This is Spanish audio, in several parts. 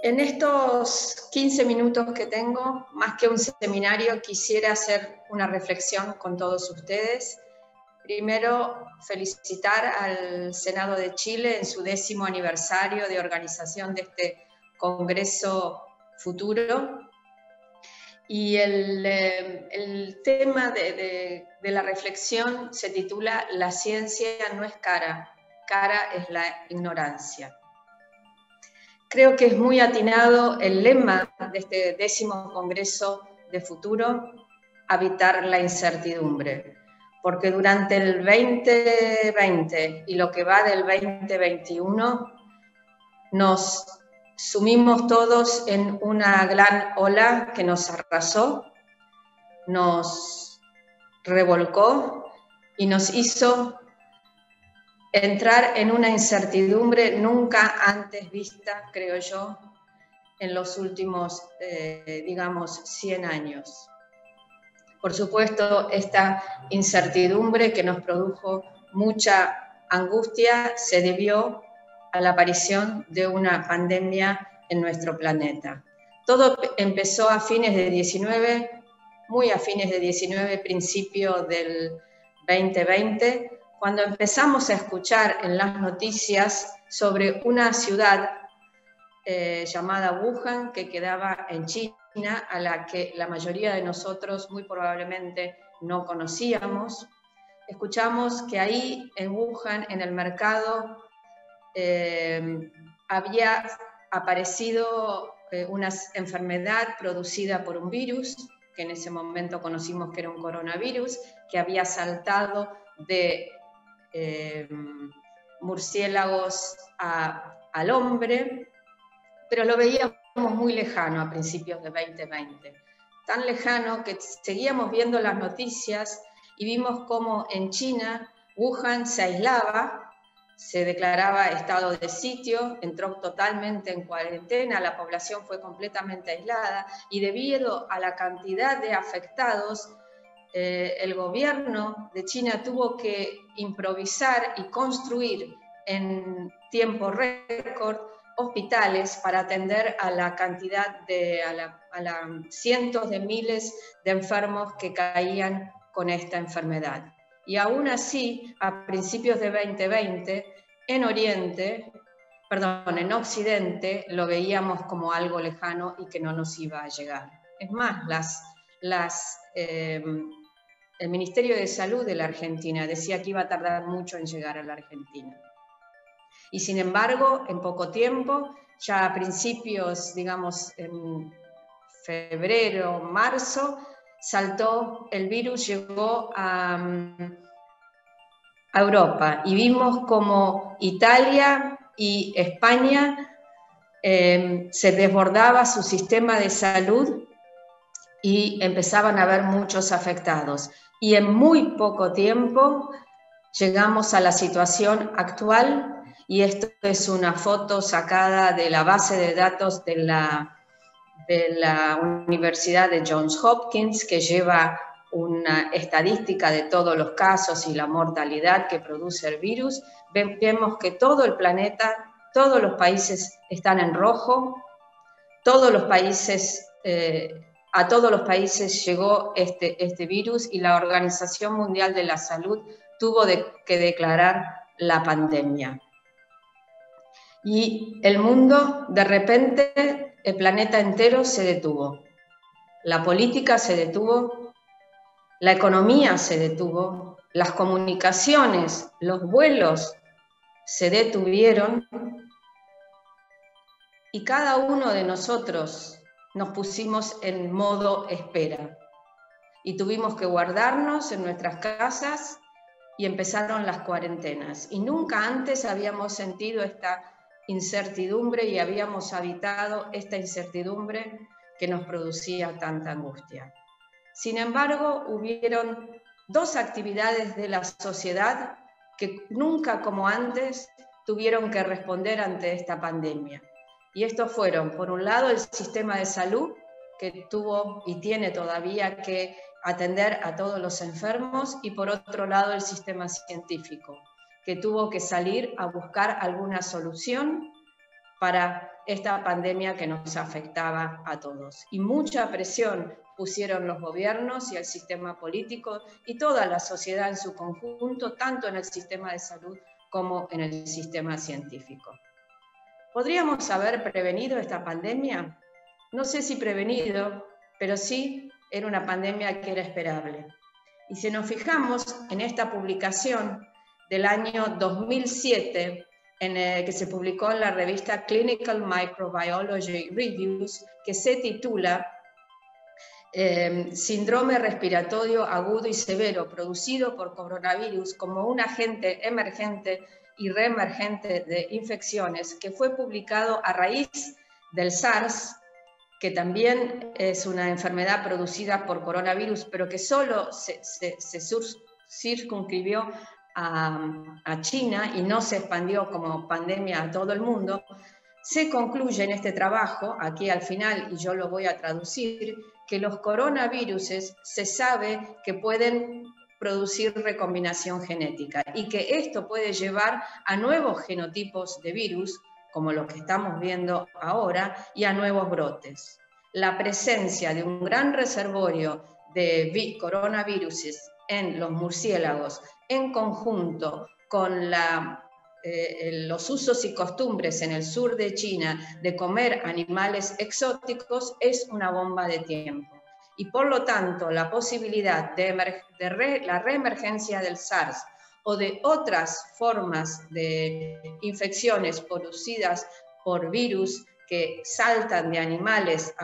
En estos 15 minutos que tengo, más que un seminario, quisiera hacer una reflexión con todos ustedes. Primero, felicitar al Senado de Chile en su 10º aniversario de organización de este Congreso Futuro. Y el tema de la reflexión se titula "La ciencia no es cara, cara es la ignorancia". Creo que es muy atinado el lema de este 10º Congreso de Futuro, habitar la incertidumbre, porque durante el 2020 y lo que va del 2021 nos sumimos todos en una gran ola que nos arrasó, nos revolcó y nos hizo entrar en una incertidumbre nunca antes vista, creo yo, en los últimos, digamos, 100 años. Por supuesto, esta incertidumbre que nos produjo mucha angustia se debió a la aparición de una pandemia en nuestro planeta. Todo empezó a fines de 19, muy a fines de 19, principio del 2020, cuando empezamos a escuchar en las noticias sobre una ciudad llamada Wuhan, que quedaba en China, a la que la mayoría de nosotros muy probablemente no conocíamos. Escuchamos que ahí en Wuhan, en el mercado, había aparecido una enfermedad producida por un virus, que en ese momento conocimos que era un coronavirus, que había saltado de murciélagos al hombre, pero lo veíamos muy lejano a principios de 2020. Tan lejano que seguíamos viendo las noticias y vimos cómo en China, Wuhan se aislaba, se declaraba estado de sitio, entró totalmente en cuarentena, la población fue completamente aislada y debido a la cantidad de afectados, el gobierno de China tuvo que improvisar y construir en tiempo récord hospitales para atender a la cantidad a cientos de miles de enfermos que caían con esta enfermedad. Y aún así, a principios de 2020, en Occidente, lo veíamos como algo lejano y que no nos iba a llegar. Es más, el Ministerio de Salud de la Argentina decía que iba a tardar mucho en llegar a la Argentina. Y sin embargo, en poco tiempo, ya a principios, digamos, en febrero, marzo, saltó el virus, llegó a Europa y vimos como Italia y España se desbordaba su sistema de salud y empezaban a haber muchos afectados. Y en muy poco tiempo llegamos a la situación actual, y esto es una foto sacada de la base de datos de la Universidad de Johns Hopkins, que lleva una estadística de todos los casos y la mortalidad que produce el virus. Vemos que todo el planeta, todos los países están en rojo, todos los países, a todos los países llegó este virus y la Organización Mundial de la Salud tuvo que declarar la pandemia. Y el mundo, de repente, el planeta entero se detuvo. La política se detuvo, la economía se detuvo, las comunicaciones, los vuelos se detuvieron y cada uno de nosotros nos pusimos en modo espera y tuvimos que guardarnos en nuestras casas y empezaron las cuarentenas. Y nunca antes habíamos sentido esta incertidumbre y habíamos habitado esta incertidumbre que nos producía tanta angustia. Sin embargo, hubieron dos actividades de la sociedad que nunca como antes tuvieron que responder ante esta pandemia. Y estos fueron, por un lado, el sistema de salud, que tuvo y tiene todavía que atender a todos los enfermos, y por otro lado el sistema científico, que tuvo que salir a buscar alguna solución para esta pandemia que nos afectaba a todos. Y mucha presión pusieron los gobiernos y el sistema político y toda la sociedad en su conjunto, tanto en el sistema de salud como en el sistema científico. ¿Podríamos haber prevenido esta pandemia? No sé si prevenido, pero sí era una pandemia que era esperable. Y si nos fijamos en esta publicación del año 2007, que se publicó en la revista Clinical Microbiology Reviews, que se titula Síndrome respiratorio agudo y severo producido por coronavirus como un agente emergente y reemergente de infecciones, que fue publicado a raíz del SARS, que también es una enfermedad producida por coronavirus, pero que solo se circunscribió a China y no se expandió como pandemia a todo el mundo. Se concluye en este trabajo, aquí al final, y yo lo voy a traducir, que los coronavirus se sabe que pueden producir recombinación genética y que esto puede llevar a nuevos genotipos de virus, como los que estamos viendo ahora, y a nuevos brotes. La presencia de un gran reservorio de coronavirus en los murciélagos, en conjunto con los usos y costumbres en el sur de China de comer animales exóticos, es una bomba de tiempo. Y por lo tanto, la posibilidad de la reemergencia del SARS o de otras formas de infecciones producidas por virus que saltan de animales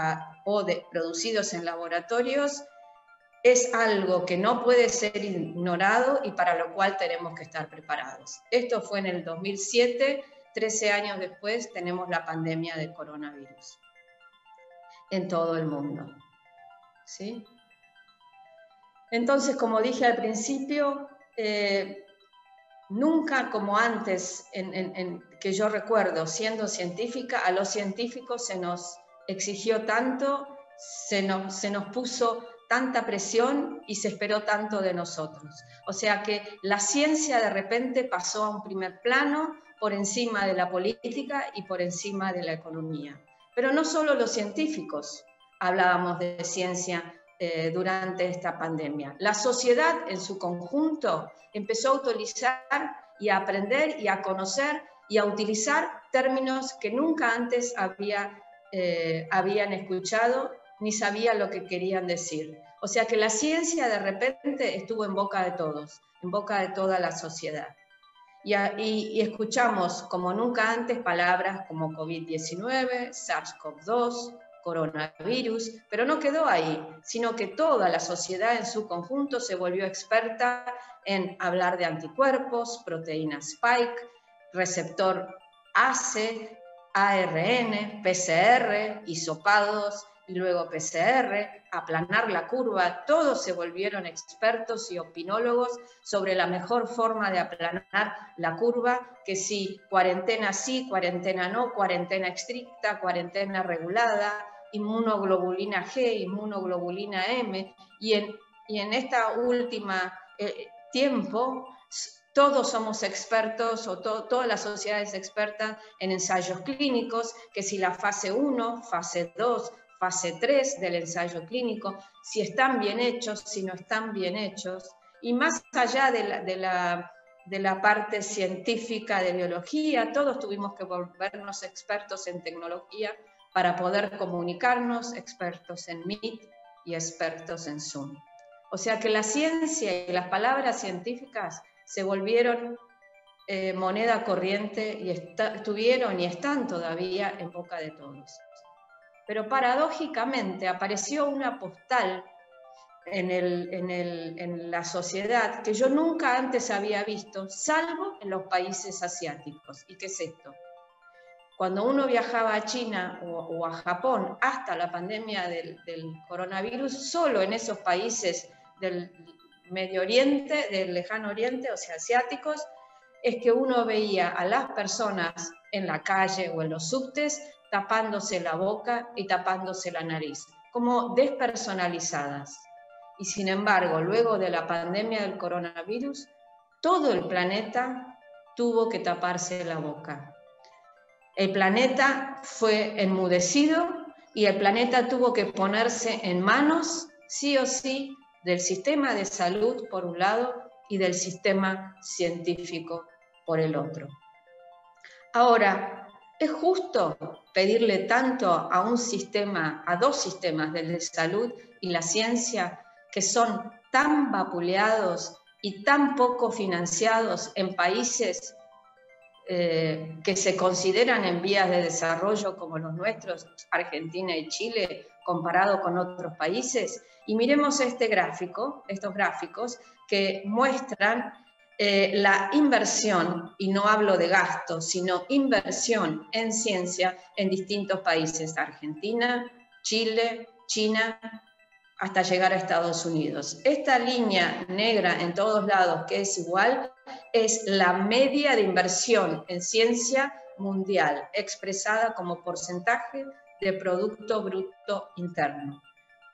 producidos en laboratorios, es algo que no puede ser ignorado y para lo cual tenemos que estar preparados. Esto fue en el 2007, 13 años después tenemos la pandemia del coronavirus en todo el mundo. ¿Sí? Entonces, como dije al principio, nunca como antes, que yo recuerdo, siendo científica, a los científicos se nos exigió tanto, se nos puso tanta presión y se esperó tanto de nosotros. O sea que la ciencia de repente pasó a un primer plano por encima de la política y por encima de la economía. Pero no solo los científicos hablábamos de ciencia durante esta pandemia. La sociedad en su conjunto empezó a utilizar y a aprender y a conocer y a utilizar términos que nunca antes habían escuchado ni sabía lo que querían decir. O sea que la ciencia de repente estuvo en boca de todos, en boca de toda la sociedad. Y escuchamos como nunca antes palabras como COVID-19, SARS-CoV-2, coronavirus, pero no quedó ahí, sino que toda la sociedad en su conjunto se volvió experta en hablar de anticuerpos, proteína Spike, receptor ACE, ARN, PCR, hisopados y luego PCR, aplanar la curva. Todos se volvieron expertos y opinólogos sobre la mejor forma de aplanar la curva, que si cuarentena sí, cuarentena no, cuarentena estricta, cuarentena regulada, inmunoglobulina G, inmunoglobulina M, y en esta última tiempo todos somos expertos, o toda la sociedad es experta en ensayos clínicos, que si la fase 1, fase 2, fase 3 del ensayo clínico, si están bien hechos, si no están bien hechos, y más allá de la parte científica de biología, todos tuvimos que volvernos expertos en tecnología para poder comunicarnos, expertos en Meet y expertos en Zoom. O sea que la ciencia y las palabras científicas se volvieron moneda corriente y estuvieron y están todavía en boca de todos. Pero paradójicamente apareció una postal en la sociedad que yo nunca antes había visto, salvo en los países asiáticos. ¿Y qué es esto? Cuando uno viajaba a China o a Japón hasta la pandemia del coronavirus, solo en esos países del Medio Oriente, del Lejano Oriente, o sea, asiáticos, es que uno veía a las personas en la calle o en los subtes tapándose la boca y tapándose la nariz, como despersonalizadas. Y sin embargo, luego de la pandemia del coronavirus, todo el planeta tuvo que taparse la boca. El planeta fue enmudecido y el planeta tuvo que ponerse en manos, sí o sí, del sistema de salud por un lado y del sistema científico por el otro. Ahora, ¿es justo pedirle tanto a un sistema, a dos sistemas, del de salud y la ciencia, que son tan vapuleados y tan poco financiados en países que se consideran en vías de desarrollo como los nuestros, Argentina y Chile, comparado con otros países? Y miremos estos gráficos que muestran la inversión, y no hablo de gasto, sino inversión en ciencia en distintos países, Argentina, Chile, China, hasta llegar a Estados Unidos. Esta línea negra en todos lados, que es igual, es la media de inversión en ciencia mundial, expresada como porcentaje de Producto Bruto Interno.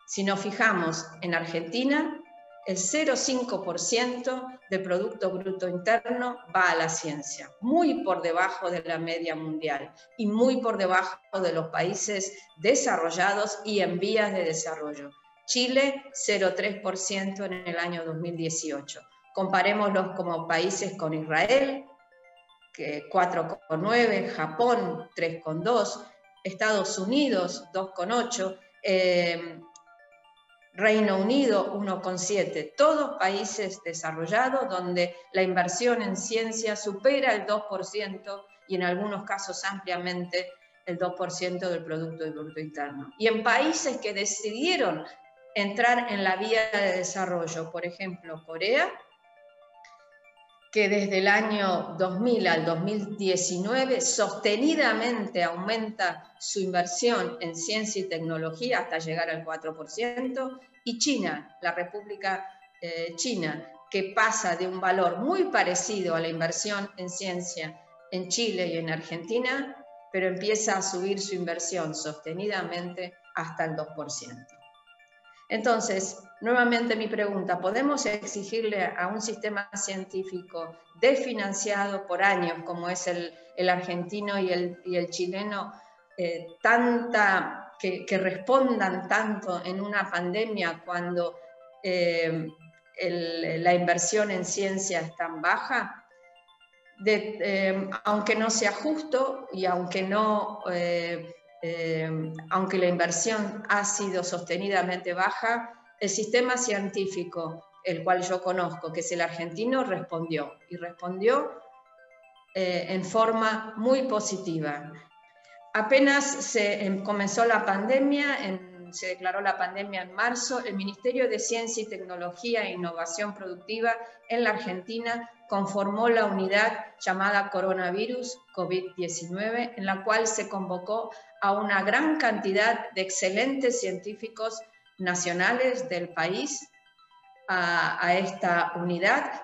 Si nos fijamos en Argentina, el 0,5% del Producto Bruto Interno va a la ciencia, muy por debajo de la media mundial y muy por debajo de los países desarrollados y en vías de desarrollo. Chile, 0,3% en el año 2018. Comparémoslos como países con Israel, que 4,9%, Japón, 3,2%, Estados Unidos, 2,8%, Reino Unido, 1,7%, todos países desarrollados donde la inversión en ciencia supera el 2% y en algunos casos ampliamente el 2% del Producto Bruto Interno. Y en países que decidieron entrar en la vía de desarrollo, por ejemplo, Corea, que desde el año 2000 al 2019 sostenidamente aumenta su inversión en ciencia y tecnología hasta llegar al 4%, y China, la República China, que pasa de un valor muy parecido a la inversión en ciencia en Chile y en Argentina, pero empieza a subir su inversión sostenidamente hasta el 2%. Entonces, nuevamente mi pregunta, ¿podemos exigirle a un sistema científico desfinanciado por años, como es el argentino y el chileno, que respondan tanto en una pandemia cuando la inversión en ciencia es tan baja? Aunque no sea justo y aunque la inversión ha sido sostenidamente baja, el sistema científico, el cual yo conozco, que es el argentino, respondió en forma muy positiva. Apenas se comenzó la pandemia, se declaró la pandemia en marzo, el Ministerio de Ciencia y Tecnología e Innovación Productiva en la Argentina conformó la unidad llamada Coronavirus COVID-19, en la cual se convocó a una gran cantidad de excelentes científicos nacionales del país a esta unidad,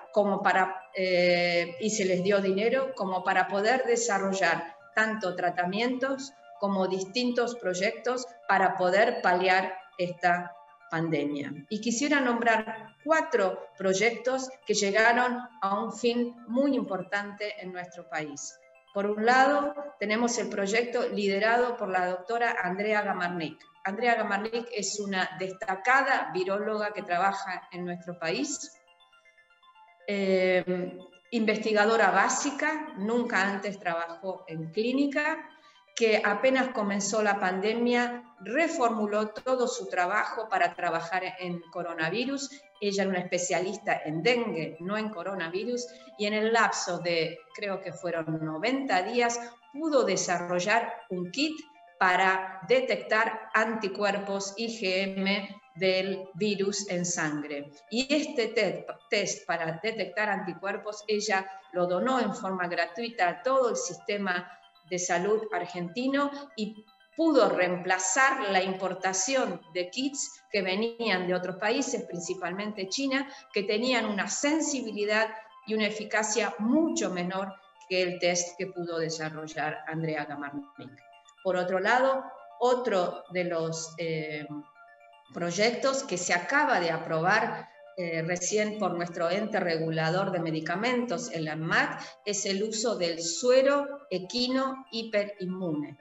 y se les dio dinero como para poder desarrollar tanto tratamientos como distintos proyectos para poder paliar esta pandemia. Y quisiera nombrar 4 proyectos que llegaron a un fin muy importante en nuestro país. Por un lado, tenemos el proyecto liderado por la doctora Andrea Gamarnik. Andrea Gamarnik es una destacada viróloga que trabaja en nuestro país, investigadora básica, nunca antes trabajó en clínica, que apenas comenzó la pandemia reformuló todo su trabajo para trabajar en coronavirus. Ella era una especialista en dengue, no en coronavirus, y en el lapso de, creo que fueron 90 días, pudo desarrollar un kit para detectar anticuerpos IgM del virus en sangre. Y este test para detectar anticuerpos, ella lo donó en forma gratuita a todo el sistema de salud argentino y pudo reemplazar la importación de kits que venían de otros países, principalmente China, que tenían una sensibilidad y una eficacia mucho menor que el test que pudo desarrollar Andrea Gamarnik. Por otro lado, otro de los proyectos que se acaba de aprobar recién por nuestro ente regulador de medicamentos, el ANMAT, es el uso del suero equino hiperinmune,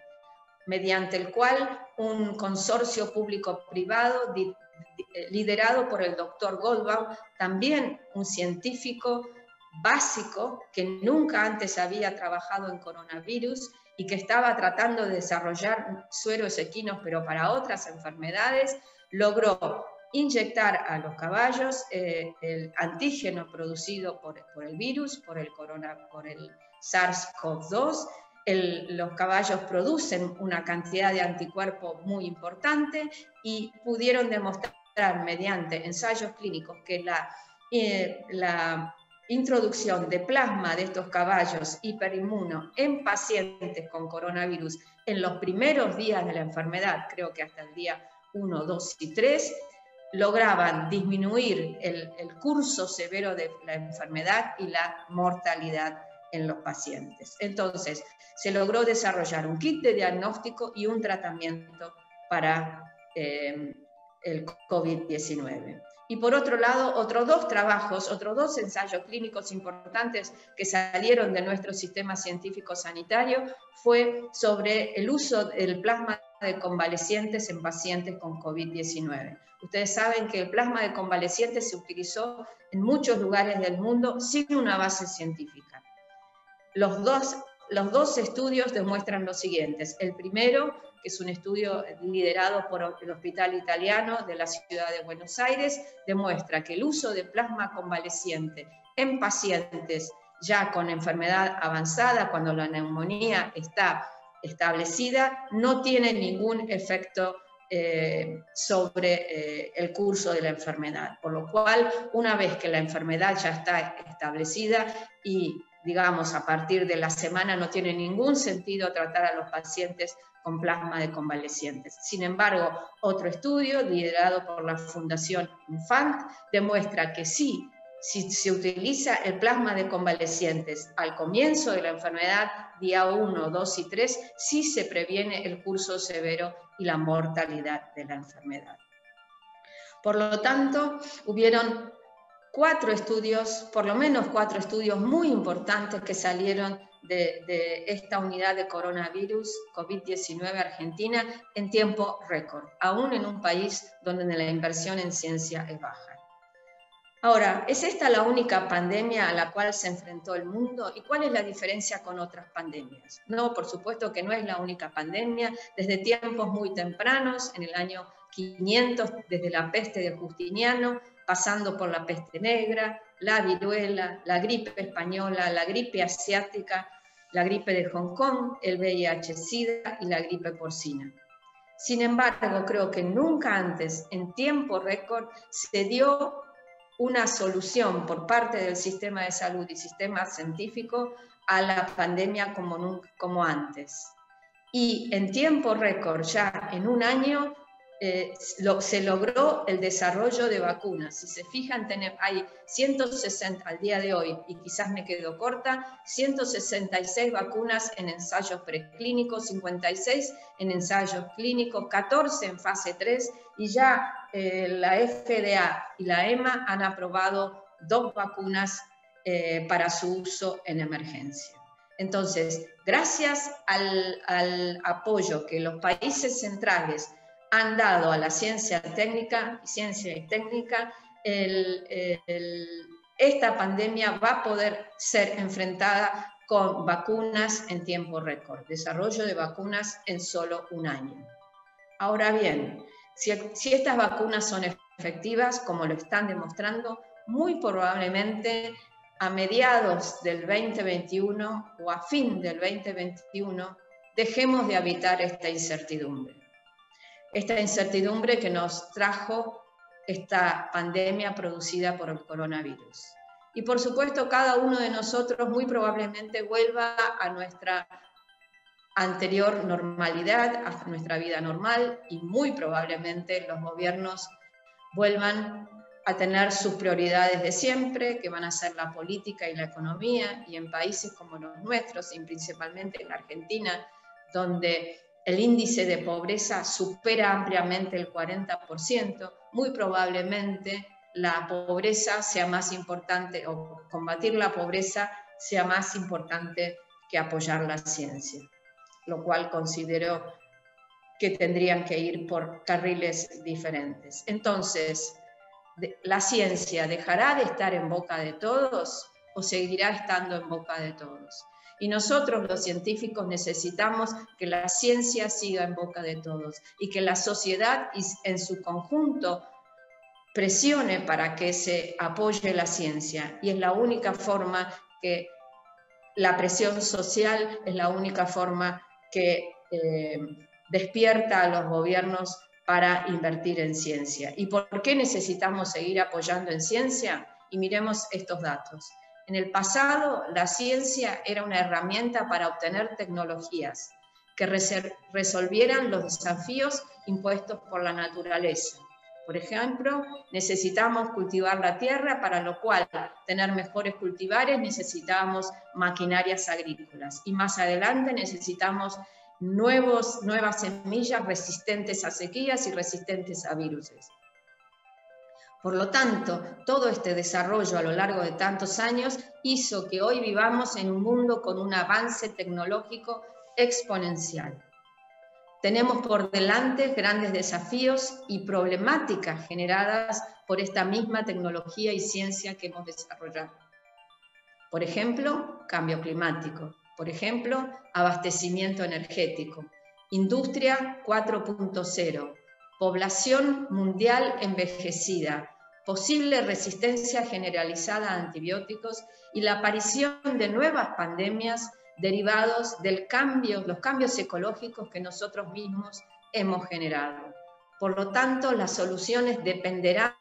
mediante el cual un consorcio público-privado liderado por el doctor Goldbaum, también un científico básico que nunca antes había trabajado en coronavirus y que estaba tratando de desarrollar sueros equinos, pero para otras enfermedades, logró inyectar a los caballos el antígeno producido por el virus, por el SARS-CoV-2. Los caballos producen una cantidad de anticuerpos muy importante y pudieron demostrar mediante ensayos clínicos que la introducción de plasma de estos caballos hiperinmunos en pacientes con coronavirus en los primeros días de la enfermedad, creo que hasta el día 1, 2 y 3, lograban disminuir el curso severo de la enfermedad y la mortalidad en los pacientes. Entonces, se logró desarrollar un kit de diagnóstico y un tratamiento para el COVID-19. Y por otro lado, otros dos ensayos clínicos importantes que salieron de nuestro sistema científico sanitario fue sobre el uso del plasma de convalecientes en pacientes con COVID-19. Ustedes saben que el plasma de convalecientes se utilizó en muchos lugares del mundo sin una base científica. Los dos estudios demuestran lo siguiente. El primero, que es un estudio liderado por el Hospital Italiano de la ciudad de Buenos Aires, demuestra que el uso de plasma convaleciente en pacientes ya con enfermedad avanzada, cuando la neumonía está establecida, no tiene ningún efecto sobre el curso de la enfermedad. Por lo cual, una vez que la enfermedad ya está establecida y digamos, a partir de la semana no tiene ningún sentido tratar a los pacientes con plasma de convalecientes. Sin embargo, otro estudio liderado por la Fundación Infant demuestra que sí, si se utiliza el plasma de convalecientes al comienzo de la enfermedad, día 1, 2 y 3, sí se previene el curso severo y la mortalidad de la enfermedad. Por lo tanto, hubieron por lo menos cuatro estudios muy importantes que salieron de esta unidad de coronavirus COVID-19 Argentina en tiempo récord, aún en un país donde la inversión en ciencia es baja. Ahora, ¿es esta la única pandemia a la cual se enfrentó el mundo? ¿Y cuál es la diferencia con otras pandemias? No, por supuesto que no es la única pandemia. Desde tiempos muy tempranos, en el año 500, desde la peste de Justiniano, pasando por la peste negra, la viruela, la gripe española, la gripe asiática, la gripe de Hong Kong, el VIH-Sida y la gripe porcina. Sin embargo, creo que nunca antes, en tiempo récord, se dio una solución por parte del sistema de salud y sistema científico a la pandemia como antes. Y en tiempo récord, ya en un año, se logró el desarrollo de vacunas. Si se fijan, hay 160 al día de hoy, y quizás me quedo corta, 166 vacunas en ensayos preclínicos, 56 en ensayos clínicos, 14 en fase 3, y ya la FDA y la EMA han aprobado 2 vacunas para su uso en emergencia. Entonces, gracias al apoyo que los países centrales han dado a la ciencia y técnica, esta pandemia va a poder ser enfrentada con vacunas en tiempo récord, desarrollo de vacunas en solo un año. Ahora bien, si estas vacunas son efectivas, como lo están demostrando, muy probablemente a mediados del 2021 o a fin del 2021 dejemos de habitar esta incertidumbre. Esta incertidumbre que nos trajo esta pandemia producida por el coronavirus. Y por supuesto, cada uno de nosotros muy probablemente vuelva a nuestra anterior normalidad, a nuestra vida normal, y muy probablemente los gobiernos vuelvan a tener sus prioridades de siempre, que van a ser la política y la economía, y en países como los nuestros, y principalmente en Argentina, donde el índice de pobreza supera ampliamente el 40%, muy probablemente la pobreza sea más importante, o combatir la pobreza sea más importante que apoyar la ciencia, lo cual considero que tendrían que ir por carriles diferentes. Entonces, ¿la ciencia dejará de estar en boca de todos o seguirá estando en boca de todos? Y nosotros los científicos necesitamos que la ciencia siga en boca de todos y que la sociedad en su conjunto presione para que se apoye la ciencia. Y es la única forma que la presión social es la única forma que despierta a los gobiernos para invertir en ciencia. ¿Y por qué necesitamos seguir apoyando en ciencia? Y miremos estos datos. En el pasado, la ciencia era una herramienta para obtener tecnologías que resolvieran los desafíos impuestos por la naturaleza. Por ejemplo, necesitamos cultivar la tierra, para lo cual tener mejores cultivares necesitamos maquinarias agrícolas. Y más adelante necesitamos nuevas semillas resistentes a sequías y resistentes a virus. Por lo tanto, todo este desarrollo a lo largo de tantos años hizo que hoy vivamos en un mundo con un avance tecnológico exponencial. Tenemos por delante grandes desafíos y problemáticas generadas por esta misma tecnología y ciencia que hemos desarrollado. Por ejemplo, cambio climático. Por ejemplo, abastecimiento energético. Industria 4.0. Población mundial envejecida. Posible resistencia generalizada a antibióticos y la aparición de nuevas pandemias derivados de los cambios ecológicos que nosotros mismos hemos generado. Por lo tanto, las soluciones dependerán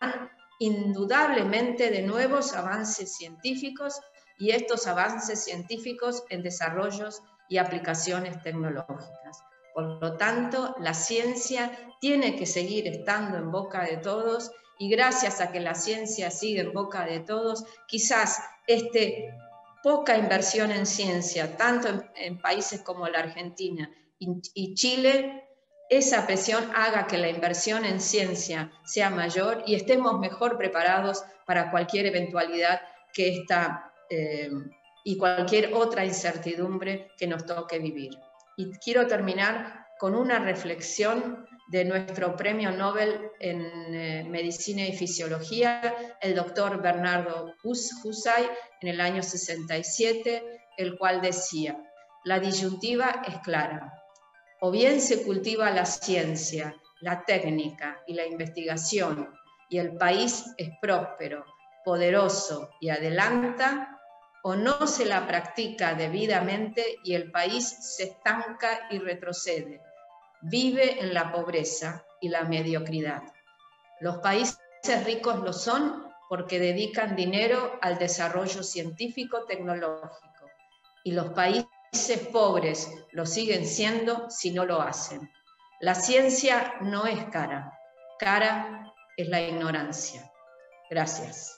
indudablemente de nuevos avances científicos y estos avances científicos en desarrollos y aplicaciones tecnológicas. Por lo tanto, la ciencia tiene que seguir estando en boca de todos y gracias a que la ciencia sigue en boca de todos, quizás poca inversión en ciencia, tanto en países como la Argentina y Chile, esa presión haga que la inversión en ciencia sea mayor y estemos mejor preparados para cualquier eventualidad que y cualquier otra incertidumbre que nos toque vivir. Y quiero terminar con una reflexión de nuestro premio Nobel en Medicina y Fisiología, el doctor Bernardo Husay, en el año 67, el cual decía: la disyuntiva es clara, o bien se cultiva la ciencia, la técnica y la investigación, y el país es próspero, poderoso y adelanta, o no se la practica debidamente y el país se estanca y retrocede, vive en la pobreza y la mediocridad. Los países ricos lo son porque dedican dinero al desarrollo científico-tecnológico, y los países pobres lo siguen siendo si no lo hacen. La ciencia no es cara, cara es la ignorancia. Gracias.